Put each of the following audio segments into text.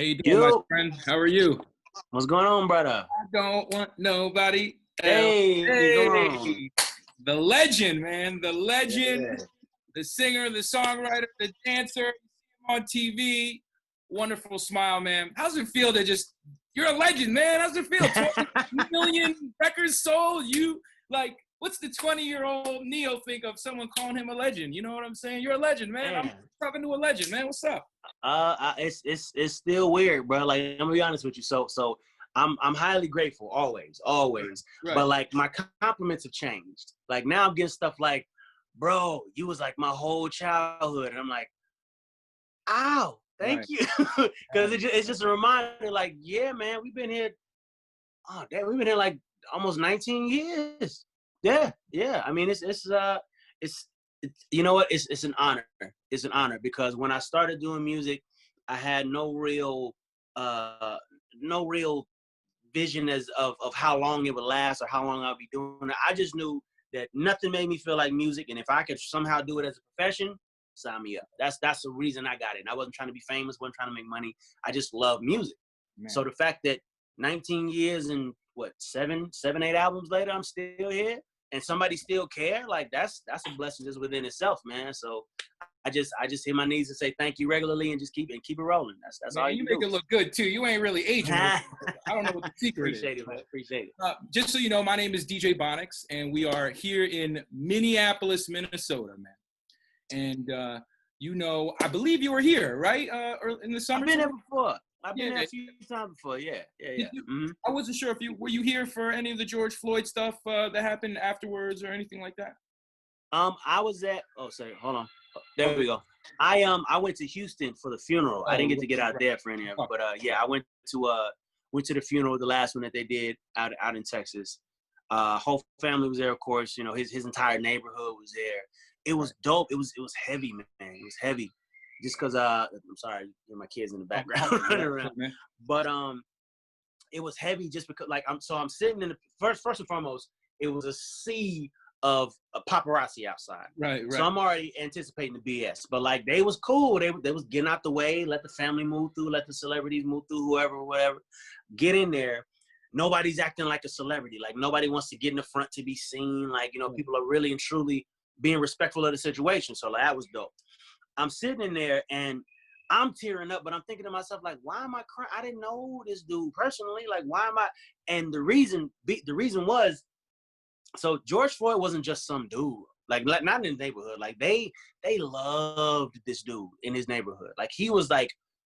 How you doing, my Yo, friend? How are you? what's going on, brother? I don't want nobody else. Hey, come on. Hey, the legend, man. The legend, Yeah. the singer, the songwriter, the dancer. You see him on TV. Wonderful smile, man. How's it feel to just, you're a legend, man. How's it feel? 20 million records sold. You, like, what's the 20-year-old Neo think of someone calling him a legend? You know what I'm saying? You're a legend, man. I'm Man, talking to a legend, man. What's up? it's still weird, bro. Like, I'm gonna be honest with you. So I'm highly grateful, always. Right. But like, my compliments have changed. Like now, I'm getting stuff like, bro, you was like my whole childhood, and I'm like, ow, thank Right. you, because it's just a reminder. Like, yeah, man, we've been here. Oh, damn, we've been here like almost 19 years. Yeah. I mean, it's you know what? It's an honor. It's an honor because when I started doing music, I had uh no real vision of how long it would last or how long I'll be doing it. I just knew that nothing made me feel like music, and if I could somehow do it as a profession, sign me up. That's the reason I got it. And I wasn't trying to be famous, wasn't trying to make money. I just love music. Man. So the fact that 19 years and what, seven, 8 albums later, I'm still here and somebody still care, like that's a blessing just within itself, man. So I just hit my knees and say thank you regularly and just keep it rolling. That's Man, all you you make do. it look good too. You ain't really aging. I don't know what the secret Appreciate is. it, man. Appreciate it. Just so you know, my name is DJ Bonix, and we are here in Minneapolis, Minnesota, man. And you know, I believe you were here, right? Or in the summer. I've been there before. I've been Yeah. there a few times before. Yeah. Mm-hmm. I wasn't sure if you were you here for any of the George Floyd stuff that happened afterwards or anything like that. I was at. Oh, sorry. Hold on. There we go. I went to Houston for the funeral. I didn't get to get out there for any of it, but yeah, I went to the funeral, the last one that they did out in Texas. Whole family was there, of course. You know, his entire neighborhood was there. It was dope. It was heavy, man. It was heavy. Just because I'm sorry, my kids in the background running around. But it was heavy just because like I'm sitting in the first and foremost, it was a sea of paparazzi outside. Right. So I'm already anticipating the BS. But like they was cool. They was getting out the way, let the family move through, let the celebrities move through, whoever, whatever. Get in there. Nobody's acting like a celebrity. Like nobody wants to get in the front to be seen. Like, you know, people are really and truly being respectful of the situation. So like, that was dope. I'm sitting in there and I'm tearing up, but I'm thinking to myself, like, why am I crying? I didn't know this dude personally. Like, why am I? And the reason was, so George Floyd wasn't just some dude. Like not in his neighborhood. Like they loved this dude in his neighborhood. Like he was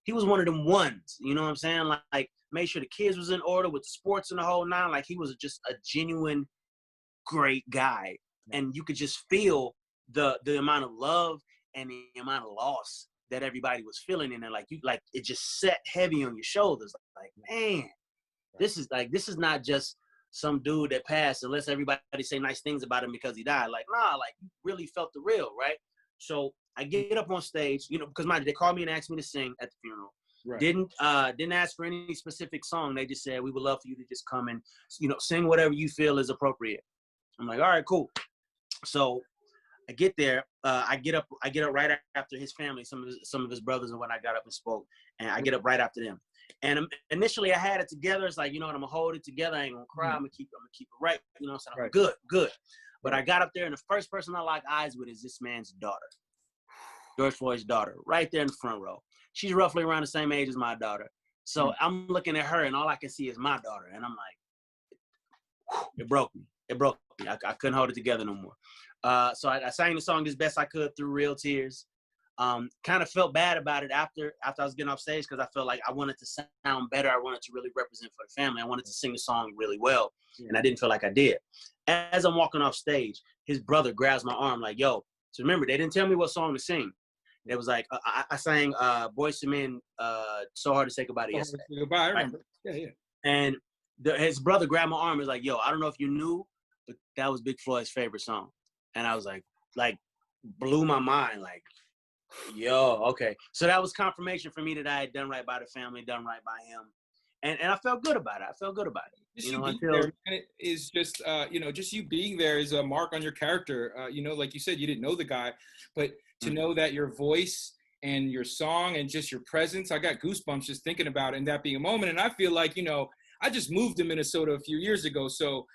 one of them ones. You know what I'm saying? Like made sure the kids was in order with sports and the whole nine. Like he was just a genuine great guy, and you could just feel the amount of love and the amount of loss that everybody was feeling in there. Like it just set heavy on your shoulders. Like, man, this is not just some dude that passed unless everybody say nice things about him because he died. Like, nah, like you really felt the real, right? So I get up on stage, you know, because they called me and asked me to sing at the funeral. Right. Didn't ask for any specific song. They just said, we would love for you to just come and, you know, sing whatever you feel is appropriate. I'm like, all right, cool. So I get there. I get up right after his family, some of his brothers and whatnot got up and spoke, and I get up right after them. And initially I had it together. It's like, you know what, I'm gonna hold it together. I ain't gonna cry. I'm gonna keep it right. You know what I'm saying? Right. Good. But I got up there, and the first person I lock eyes with is this man's daughter, George Floyd's daughter, right there in the front row. She's roughly around the same age as my daughter. So I'm looking at her, and all I can see is my daughter, and I'm like, it broke me. I couldn't hold it together no more. So I sang the song as best I could through real tears. Kind of felt bad about it after I was getting off stage because I felt like I wanted to sound better. I wanted to really represent for the family. I wanted to sing the song really well, and I didn't feel like I did. As I'm walking off stage, his brother grabs my arm like, yo, so remember, they didn't tell me what song to sing. It was like, I sang Boyz II Men, So Hard to Say Goodbye to Yesterday. Goodbye, I remember. Right? Yeah. And his brother grabbed my arm and was like, yo, I don't know if you knew, but that was Big Floyd's favorite song. And I was like blew my mind, like, yo, okay. So that was confirmation for me that I had done right by the family, done right by him. And I felt good about it. Just you being there, man, is just, you know, just you being there is a mark on your character. You know, like you said, you didn't know the guy, but to know that your voice and your song and just your presence. I got goosebumps just thinking about it and that being a moment. And I feel like, I just moved to Minnesota a few years ago. So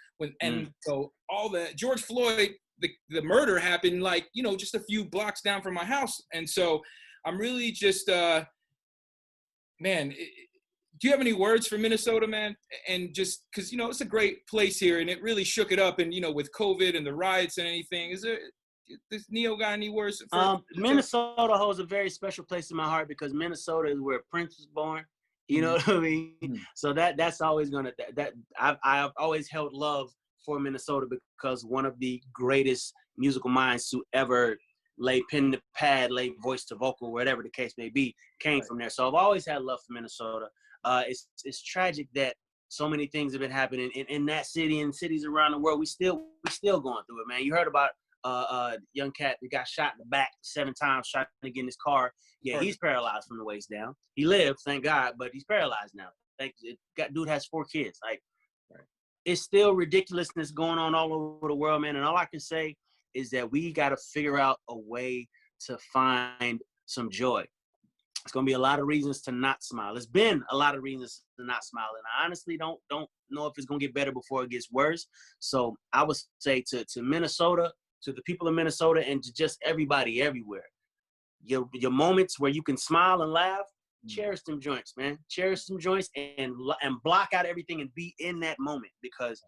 so all the George Floyd, the murder happened like, just a few blocks down from my house. And so I'm really just, man, do you have any words for Minnesota, man? And just because, it's a great place here and it really shook it up. And, with COVID and the riots and anything, does Neo got any words for Minnesota holds a very special place in my heart because Minnesota is where Prince was born. You know what I mean? So that's always gonna I've always held love for Minnesota because one of the greatest musical minds to ever lay pen to pad, lay voice to vocal, whatever the case may be, came from there. So I've always had love for Minnesota. It's tragic that so many things have been happening in that city and cities around the world. We still going through it, man. You heard about young cat that got shot in the back 7 times, shot to get in his car. Yeah, he's paralyzed from the waist down. He lived, thank God, but he's paralyzed now. Dude has 4 kids. Like, it's still ridiculousness going on all over the world, man. And all I can say is that we got to figure out a way to find some joy. It's gonna be a lot of reasons to not smile. There's been a lot of reasons to not smile, and I honestly don't know if it's gonna get better before it gets worse. So I would say to Minnesota, to the people of Minnesota, and to just everybody everywhere, your moments where you can smile and laugh, cherish them joints, man. Cherish them joints and block out everything and be in that moment because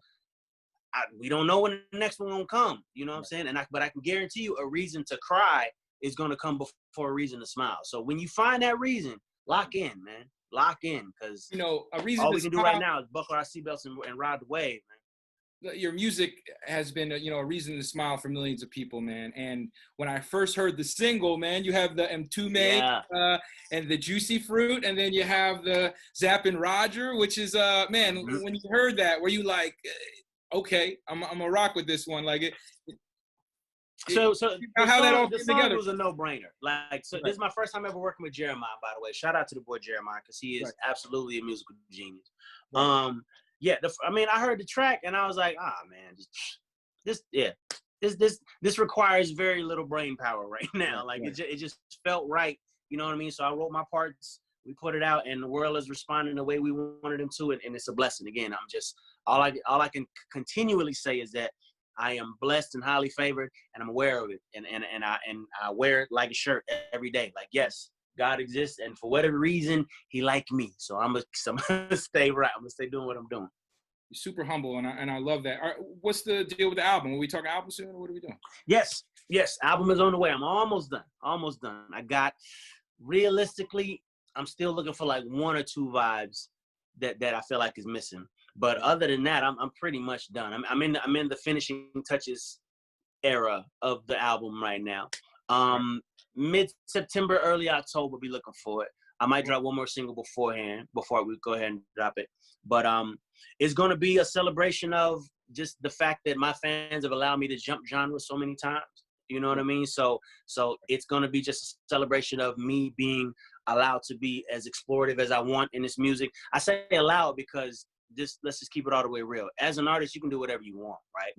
we don't know when the next one gonna come. You know what I'm saying? But I can guarantee you a reason to cry is gonna come before a reason to smile. So when you find that reason, lock in, man. Lock in, because a reason all we can do right now is buckle our seatbelts and ride the wave, man. Your music has been a reason to smile for millions of people, man. And when I first heard the single, man, you have the M2 and the Juicy Fruit, and then you have the Zappin' Roger, which is man, when you heard that, were you like, okay, I'm gonna rock with this one? Like So how that all the came song together was a no-brainer. This is my first time ever working with Jeremiah, by the way. Shout out to the boy Jeremiah, because he is absolutely a musical genius. I heard the track and I was like, man, this requires very little brain power right now. It just felt right. You know what I mean? So I wrote my parts, we put it out, and the world is responding the way we wanted them to, and it's a blessing. Again, I'm just all I can continually say is that I am blessed and highly favored, and I'm aware of it, and I wear it like a shirt every day. Like, yes, God exists, and for whatever reason, He liked me. So I'm gonna stay right. I'm gonna stay doing what I'm doing. You're super humble, and I love that. All right, what's the deal with the album? Are we talking album soon, or what are we doing? Yes, album is on the way. I'm almost done. I got, realistically, I'm still looking for like 1 or 2 vibes that I feel like is missing. But other than that, I'm pretty much done. I'm in the finishing touches era of the album right now. Mid-September, early October, be looking for it. I might drop one more single before we go ahead and drop it. But it's gonna be a celebration of just the fact that my fans have allowed me to jump genres so many times. You know what I mean? So it's gonna be just a celebration of me being allowed to be as explorative as I want in this music. I say allowed because let's just keep it all the way real. As an artist, you can do whatever you want, right?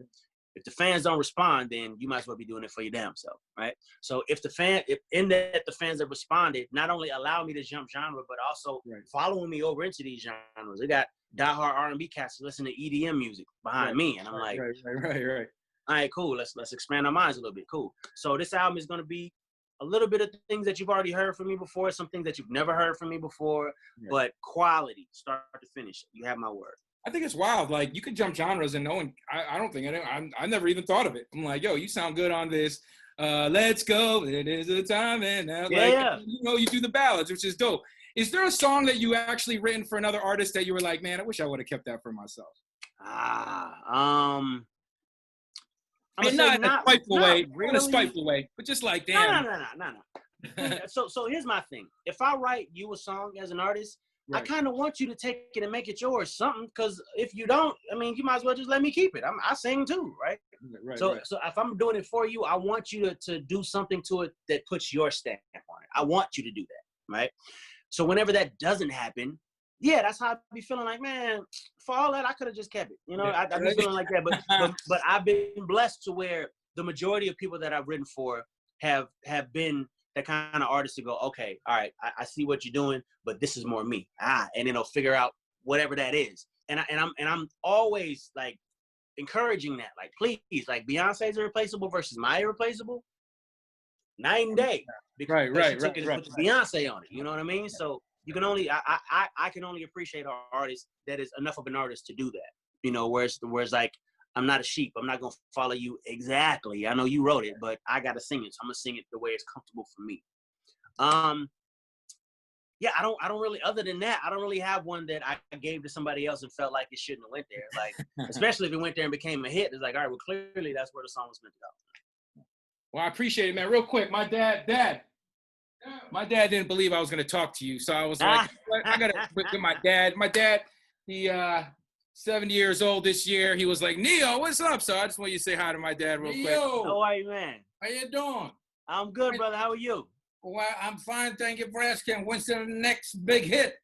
If the fans don't respond, then you might as well be doing it for your damn self, right? So if the fans have responded, not only allow me to jump genre, but also following me over into these genres. They got diehard R&B cats to listen to EDM music behind me, and I'm like, right. All right, cool. Let's expand our minds a little bit. Cool. So this album is gonna be a little bit of things that you've already heard from me before, some things that you've never heard from me before, but quality, start to finish. You have my word. I think it's wild. Like, you could jump genres and no one, I never even thought of it. I'm like, yo, you sound good on this. Let's go. It is a time and now. You do the ballads, which is dope. Is there a song that you actually written for another artist that you were like, man, I wish I would have kept that for myself? Not in a spiteful way, but just like, damn. No. So here's my thing. If I write you a song as an artist, I kind of want you to take it and make it yours, something. Because if you don't, I mean, you might as well just let me keep it. I sing too, right? So if I'm doing it for you, I want you to do something to it that puts your stamp on it. I want you to do that, right? So whenever that doesn't happen, that's how I be feeling like, man, for all that, I could have just kept it. You know, I be feeling like that. But I've been blessed to where the majority of people that I've written for have been that kind of artist to go, okay, all right, I see what you're doing, but this is more me. And then they'll figure out whatever that is. And I'm always like encouraging that, like, please, like Beyonce's irreplaceable versus my irreplaceable, night and day. Because she took it and put the Beyonce on it. You know what I mean? So you can only I can only appreciate an artist that is enough of an artist to do that. You know, whereas like, I'm not a sheep. I'm not gonna follow you exactly. I know you wrote it, but I gotta sing it. So I'm gonna sing it the way it's comfortable for me. Yeah, I don't really, other than that, I don't really have one that I gave to somebody else and felt like it shouldn't have went there. Like, especially if it went there and became a hit, it's like, all right, well, clearly that's where the song was meant to go. Well, I appreciate it, man. Real quick, my dad didn't believe I was going to talk to you. So I was like, I got to with my dad. My dad, he 70 years old this year. He was like, Neo, what's up? So I just want you to say hi to my dad real quick. Yo, How are you, man? how you doing? I'm good, brother. How are you? Well, I'm fine. Thank you for asking. When's the next big hit?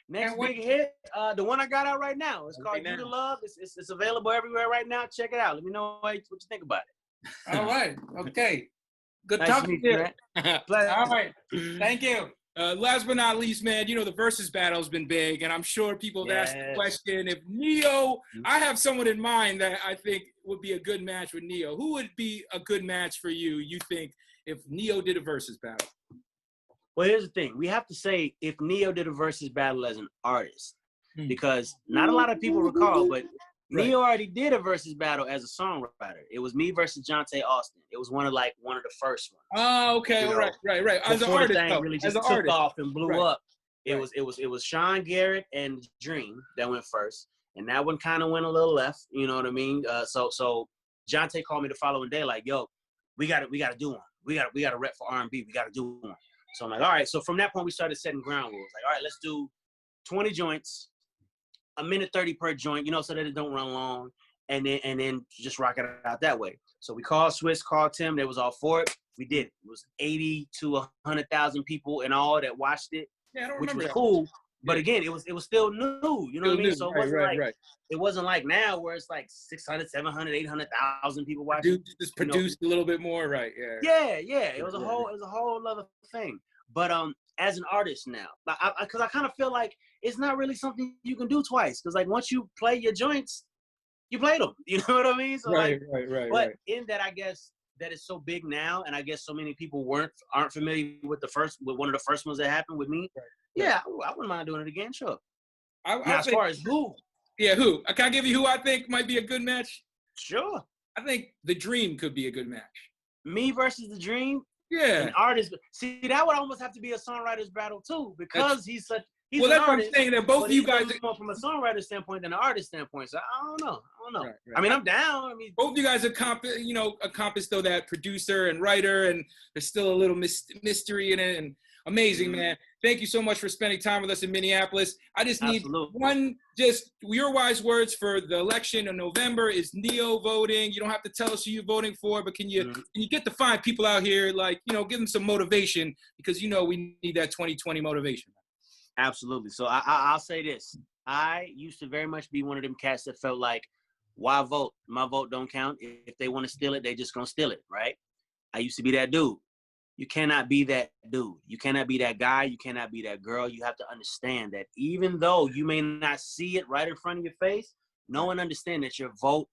Next big hit, the one I got out right now. It's called You to Love. It's available everywhere right now. Check it out. Let me know what you think about it. All right. Okay. Good Nice talking to to meet you. you. All right. Thank you. Last but not least, man, you know, the versus battle has been big, and I'm sure people have asked the question, if Neo, I have someone in mind that I think would be a good match with Neo. Who would be a good match for you, you think, if Neo did a versus battle? Well, here's the thing. We have to say if Neo did a versus battle as an artist, because not a lot of people recall, but Neo already did a versus battle as a songwriter. It was me versus Jonte Austin. It was one of the first ones. Oh, okay, You know, right. As an before artist, the thing really just took off and blew up. It was Sean Garrett and Dream that went first, and that one kind of went a little left. You know what I mean? So Jonte called me the following day, like, "Yo, we got to do one. We got to rep for R&B. We got to do one." So I'm like, all right. So from that point, we started setting ground rules. Like, all right, let's do 20 joints, a minute 30 per joint, you know, so that it don't run long, and then just rock it out that way. So we called Swiss, called Tim. They was all for it. We did it. It was 80 to 100,000 people in all that watched it, which was cool. But again, it was still new. You know what I mean? So it wasn't it wasn't like now where it's like 600, 700, 800,000 people watching. Just produced a little bit more, right? Yeah. It was a whole other thing. But as an artist now, because I kind of feel like it's not really something you can do twice. Because like once you play your joints, you played them. You know what I mean? So right. But in that, I guess that is so big now, and I guess so many people aren't familiar with one of the first ones that happened with me. Yeah, I wouldn't mind doing it again. Sure. Now, as far as who? Yeah, who? Can I give you who I think might be a good match? Sure. I think The Dream could be a good match. Me versus The Dream? Yeah. An artist. See, that would almost have to be a songwriter's battle too, because he's an that's artist, what I'm saying. That both of you guys more from a songwriter standpoint than an artist standpoint. So I don't know. Right. I mean, I'm down. I mean, both of you guys accomplished though that producer and writer, and there's still a little mystery in it. And amazing, man. Thank you so much for spending time with us in Minneapolis. I just need your wise words for the election in November. Is Neo voting? You don't have to tell us who you're voting for, but can you get the fine people out here, like, you know, give them some motivation, because, you know, we need that 2020 motivation. Absolutely. So I'll say this. I used to very much be one of them cats that felt like, why vote? My vote don't count. If they want to steal it, they just gonna steal it, right? I used to be that dude. You cannot be that dude. You cannot be that guy. You cannot be that girl. You have to understand that even though you may not see it right in front of your face, know and understand that your vote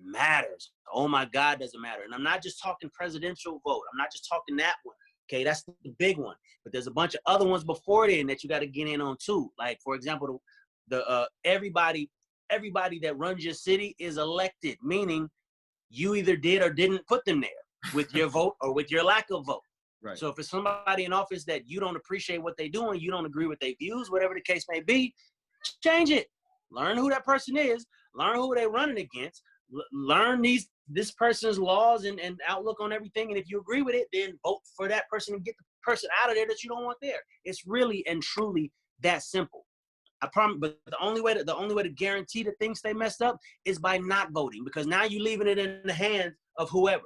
matters. Oh my God, does it matter? And I'm not just talking presidential vote. I'm not just talking that one. Okay, that's the big one. But there's a bunch of other ones before then that you got to get in on too. Like, for example, the everybody that runs your city is elected, meaning you either did or didn't put them there with your vote or with your lack of vote. Right. So if it's somebody in office that you don't appreciate what they're doing, you don't agree with their views, whatever the case may be, change it. Learn who that person is. Learn who they're running against. Learn this person's laws and outlook on everything. And if you agree with it, then vote for that person and get the person out of there that you don't want there. It's really and truly that simple. I promise. But the only way to guarantee that things stay messed up is by not voting, because now you're leaving it in the hands of whoever.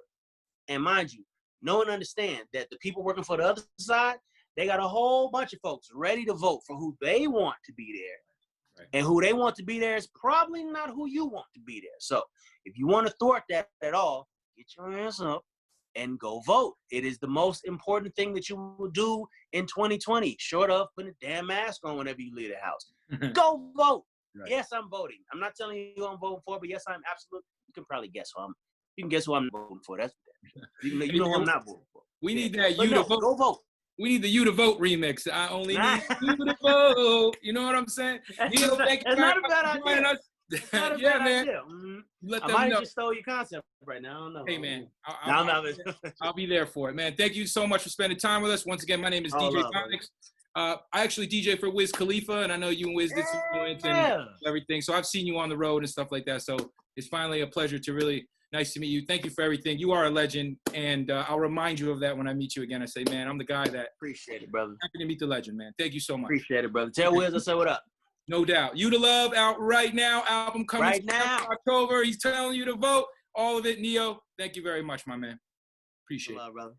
And mind you, know and understand that the people working for the other side, they got a whole bunch of folks ready to vote for who they want to be there. Right. And who they want to be there is probably not who you want to be there. So if you want to thwart that at all, get your ass up and go vote. It is the most important thing that you will do in 2020, short of putting a damn mask on whenever you leave the house. Go vote. Right. Yes, I'm voting. I'm not telling you who I'm voting for, but yes, I'm absolutely. You can probably guess who I'm. You can guess who I'm voting for. That's you know who I'm not voting for. We need that you to vote. Go vote. We need the You to Vote remix. I only need you to vote. You know what I'm saying? Neil, thank you not a bad idea. Not a yeah, bad man. idea. Mm-hmm. Let I them might know. have just stole your concept right now. I don't know. Hey, man. I'll be there for it, man. Thank you so much for spending time with us. Once again, my name is DJ Tonics. I actually DJ for Wiz Khalifa, and I know you and Wiz did some joints and everything. So I've seen you on the road and stuff like that. So it's finally a pleasure to really nice to meet you. Thank you for everything. You are a legend, and I'll remind you of that when I meet you again. I say, man, I'm the guy that appreciate it, brother. Happy to meet the legend, man. Thank you so much. Appreciate it, brother. Tell Wiz I say what up. No doubt. You to Love out right now. Album coming right now. October. He's telling you to vote. All of it, Neo. Thank you very much, my man. Appreciate it. Brother.